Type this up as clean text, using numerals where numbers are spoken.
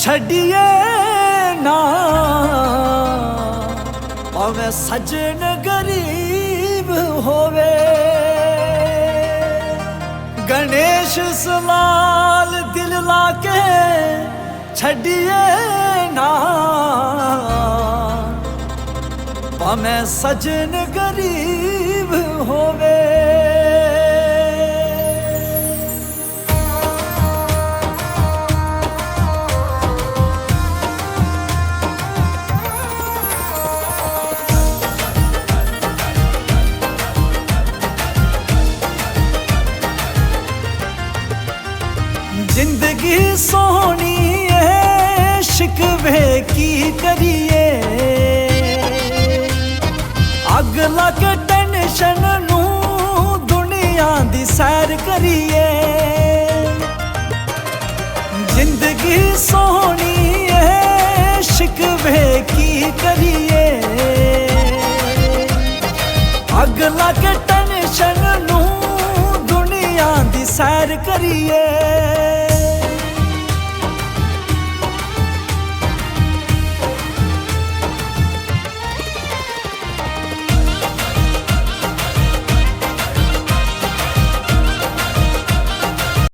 छड़िए ना भावे सजन गरीब होवे। गणेश सलाल दिल लाके छड़िए ना भावे सजन गरीब होवे। जिंदगी सोहनी है शिकवे की करिए। अग लग टेंशन नू दुनिया दी सैर करिए। जिंदगी सोहनी है शिकवे की करिए। अग लग टेंशन नू दुनिया दी सैर करिए।